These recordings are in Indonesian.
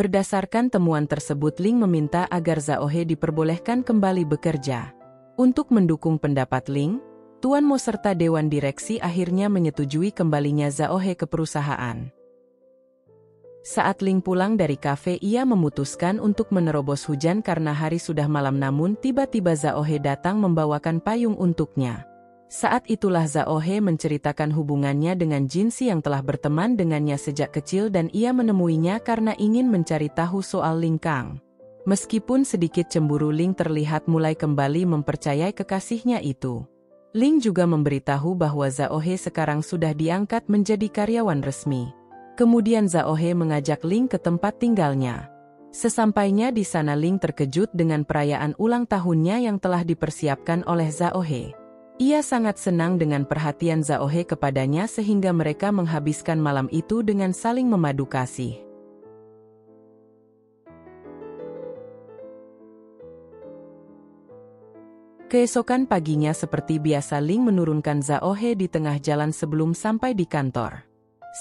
Berdasarkan temuan tersebut, Ling meminta agar Zhao He diperbolehkan kembali bekerja. Untuk mendukung pendapat Ling, Tuan Mo serta Dewan Direksi akhirnya menyetujui kembalinya Zhao He ke perusahaan. Saat Ling pulang dari kafe, ia memutuskan untuk menerobos hujan karena hari sudah malam, namun tiba-tiba Zhao He datang membawakan payung untuknya. Saat itulah Zhao He menceritakan hubungannya dengan Jin Si yang telah berteman dengannya sejak kecil dan ia menemuinya karena ingin mencari tahu soal Ling Kang. Meskipun sedikit cemburu, Ling terlihat mulai kembali mempercayai kekasihnya itu. Ling juga memberitahu bahwa Zhao He sekarang sudah diangkat menjadi karyawan resmi. Kemudian Zhao He mengajak Ling ke tempat tinggalnya. Sesampainya di sana, Ling terkejut dengan perayaan ulang tahunnya yang telah dipersiapkan oleh Zhao He. Ia sangat senang dengan perhatian Zhao He kepadanya sehingga mereka menghabiskan malam itu dengan saling memadu kasih. Keesokan paginya seperti biasa, Ling menurunkan Zhao He di tengah jalan sebelum sampai di kantor.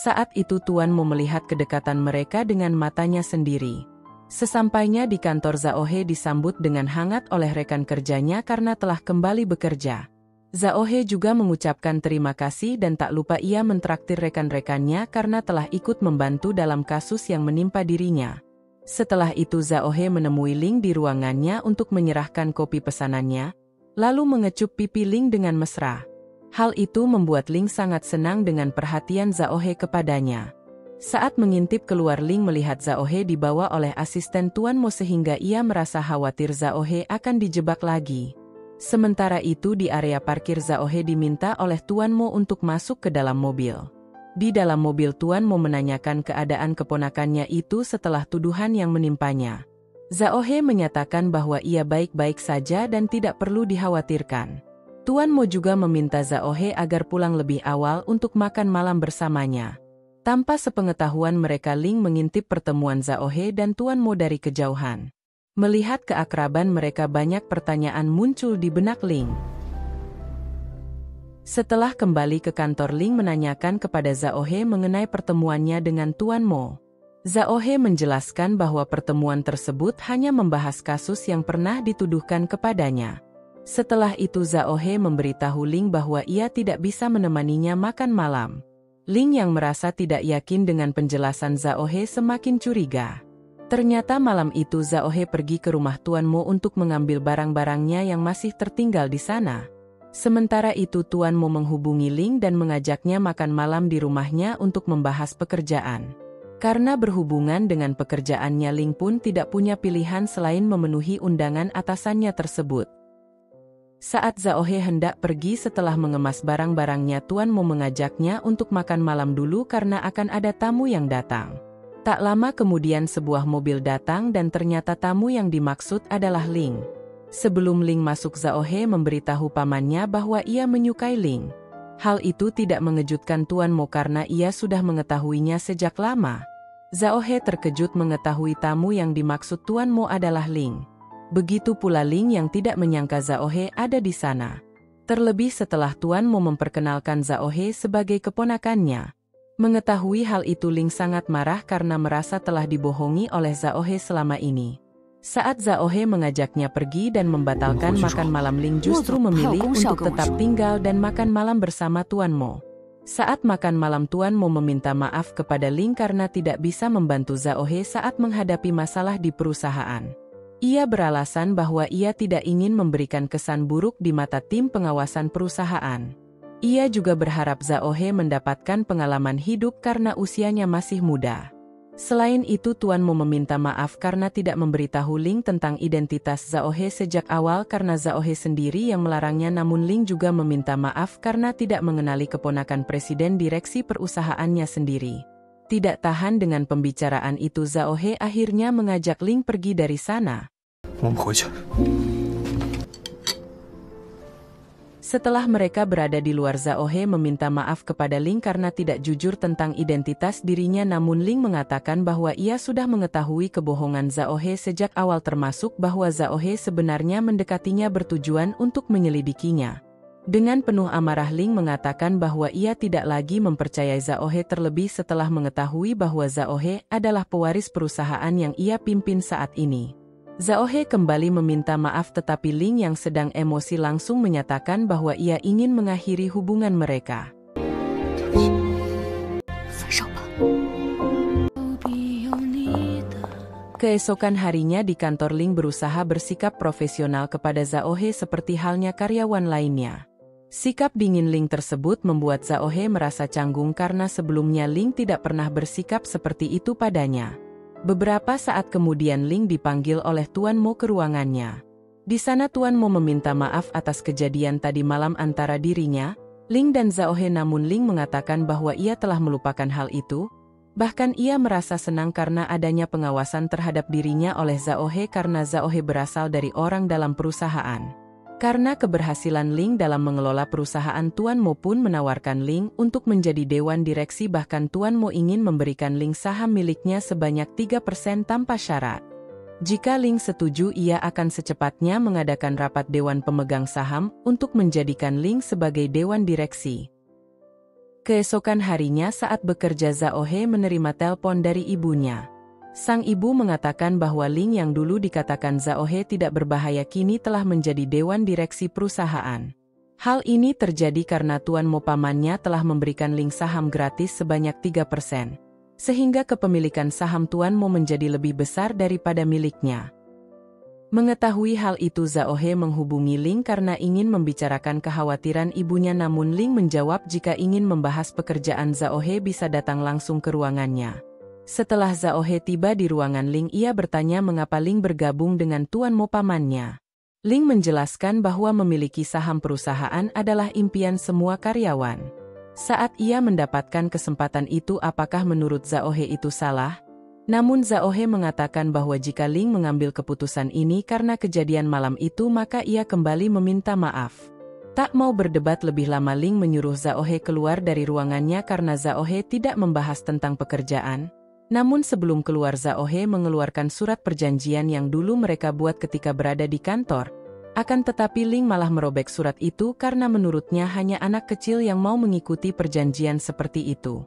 Saat itu Tuan Mo melihat kedekatan mereka dengan matanya sendiri. Sesampainya di kantor, Zhao He disambut dengan hangat oleh rekan kerjanya karena telah kembali bekerja. Zhao He juga mengucapkan terima kasih dan tak lupa ia mentraktir rekan-rekannya karena telah ikut membantu dalam kasus yang menimpa dirinya. Setelah itu Zhao He menemui Ling di ruangannya untuk menyerahkan kopi pesanannya, lalu mengecup pipi Ling dengan mesra. Hal itu membuat Ling sangat senang dengan perhatian Zhao He kepadanya. Saat mengintip keluar, Ling melihat Zhao He dibawa oleh asisten Tuan Mo sehingga ia merasa khawatir Zhao He akan dijebak lagi. Sementara itu di area parkir, Zhao He diminta oleh Tuan Mo untuk masuk ke dalam mobil. Di dalam mobil, Tuan Mo menanyakan keadaan keponakannya itu setelah tuduhan yang menimpanya. Zhao He menyatakan bahwa ia baik-baik saja dan tidak perlu dikhawatirkan. Tuan Mo juga meminta Zhao He agar pulang lebih awal untuk makan malam bersamanya. Tanpa sepengetahuan mereka, Ling mengintip pertemuan Zhao He dan Tuan Mo dari kejauhan. Melihat keakraban mereka, banyak pertanyaan muncul di benak Ling. Setelah kembali ke kantor, Ling menanyakan kepada Zhao He mengenai pertemuannya dengan Tuan Mo. Zhao He menjelaskan bahwa pertemuan tersebut hanya membahas kasus yang pernah dituduhkan kepadanya. Setelah itu Zhao He memberitahu Ling bahwa ia tidak bisa menemaninya makan malam. Ling yang merasa tidak yakin dengan penjelasan Zhao He semakin curiga. Ternyata malam itu Zhao He pergi ke rumah Tuan Mo untuk mengambil barang-barangnya yang masih tertinggal di sana. Sementara itu Tuan Mo menghubungi Ling dan mengajaknya makan malam di rumahnya untuk membahas pekerjaan. Karena berhubungan dengan pekerjaannya, Ling pun tidak punya pilihan selain memenuhi undangan atasannya tersebut. Saat Zhao He hendak pergi setelah mengemas barang-barangnya, Tuan Mo mengajaknya untuk makan malam dulu karena akan ada tamu yang datang. Tak lama kemudian sebuah mobil datang dan ternyata tamu yang dimaksud adalah Ling. Sebelum Ling masuk, Zhao He memberitahu pamannya bahwa ia menyukai Ling. Hal itu tidak mengejutkan Tuan Mo karena ia sudah mengetahuinya sejak lama. Zhao He terkejut mengetahui tamu yang dimaksud Tuan Mo adalah Ling. Begitu pula Ling yang tidak menyangka Zhao He ada di sana. Terlebih setelah Tuan Mo memperkenalkan Zhao He sebagai keponakannya. Mengetahui hal itu, Ling sangat marah karena merasa telah dibohongi oleh Zhao He selama ini. Saat Zhao He mengajaknya pergi dan membatalkan makan malam, Ling justru memilih untuk tetap tinggal dan makan malam bersama Tuan Mo. Saat makan malam, Tuan Mo meminta maaf kepada Ling karena tidak bisa membantu Zhao He saat menghadapi masalah di perusahaan. Ia beralasan bahwa ia tidak ingin memberikan kesan buruk di mata tim pengawasan perusahaan. Ia juga berharap Zhao He mendapatkan pengalaman hidup karena usianya masih muda. Selain itu, Tuan Mo meminta maaf karena tidak memberitahu Ling tentang identitas Zhao He sejak awal karena Zhao He sendiri yang melarangnya, namun Ling juga meminta maaf karena tidak mengenali keponakan presiden direksi perusahaannya sendiri. Tidak tahan dengan pembicaraan itu, Zhao He akhirnya mengajak Ling pergi dari sana. Setelah mereka berada di luar, Zhao He meminta maaf kepada Ling karena tidak jujur tentang identitas dirinya, namun Ling mengatakan bahwa ia sudah mengetahui kebohongan Zhao He sejak awal, termasuk bahwa Zhao He sebenarnya mendekatinya bertujuan untuk menyelidikinya. Dengan penuh amarah Ling mengatakan bahwa ia tidak lagi mempercayai Zhao He terlebih setelah mengetahui bahwa Zhao He adalah pewaris perusahaan yang ia pimpin saat ini. Zhao He kembali meminta maaf tetapi Ling yang sedang emosi langsung menyatakan bahwa ia ingin mengakhiri hubungan mereka. Keesokan harinya di kantor Ling berusaha bersikap profesional kepada Zhao He seperti halnya karyawan lainnya. Sikap dingin Ling tersebut membuat Zhao He merasa canggung karena sebelumnya Ling tidak pernah bersikap seperti itu padanya. Beberapa saat kemudian Ling dipanggil oleh Tuan Mo ke ruangannya. Di sana Tuan Mo meminta maaf atas kejadian tadi malam antara dirinya, Ling dan Zhao He, namun Ling mengatakan bahwa ia telah melupakan hal itu. Bahkan ia merasa senang karena adanya pengawasan terhadap dirinya oleh Zhao He karena Zhao He berasal dari orang dalam perusahaan. Karena keberhasilan Ling dalam mengelola perusahaan, Tuan Mo pun menawarkan Ling untuk menjadi dewan direksi, bahkan Tuan Mo ingin memberikan Ling saham miliknya sebanyak 3% tanpa syarat. Jika Ling setuju, ia akan secepatnya mengadakan rapat dewan pemegang saham untuk menjadikan Ling sebagai dewan direksi. Keesokan harinya saat bekerja Zhao He menerima telepon dari ibunya. Sang ibu mengatakan bahwa Ling yang dulu dikatakan Zhao He tidak berbahaya kini telah menjadi dewan direksi perusahaan. Hal ini terjadi karena Tuan Mo pamannya telah memberikan Ling saham gratis sebanyak 3%. Sehingga kepemilikan saham Tuan Mo menjadi lebih besar daripada miliknya. Mengetahui hal itu Zhao He menghubungi Ling karena ingin membicarakan kekhawatiran ibunya, namun Ling menjawab jika ingin membahas pekerjaan Zhao He bisa datang langsung ke ruangannya. Setelah Zhao He tiba di ruangan Ling, ia bertanya mengapa Ling bergabung dengan Tuan Mo pamannya. Ling menjelaskan bahwa memiliki saham perusahaan adalah impian semua karyawan. Saat ia mendapatkan kesempatan itu, apakah menurut Zhao He itu salah? Namun Zhao He mengatakan bahwa jika Ling mengambil keputusan ini karena kejadian malam itu, maka ia kembali meminta maaf. Tak mau berdebat lebih lama, Ling menyuruh Zhao He keluar dari ruangannya karena Zhao He tidak membahas tentang pekerjaan. Namun sebelum keluar, Zhao He mengeluarkan surat perjanjian yang dulu mereka buat ketika berada di kantor. Akan tetapi Ling malah merobek surat itu karena menurutnya hanya anak kecil yang mau mengikuti perjanjian seperti itu.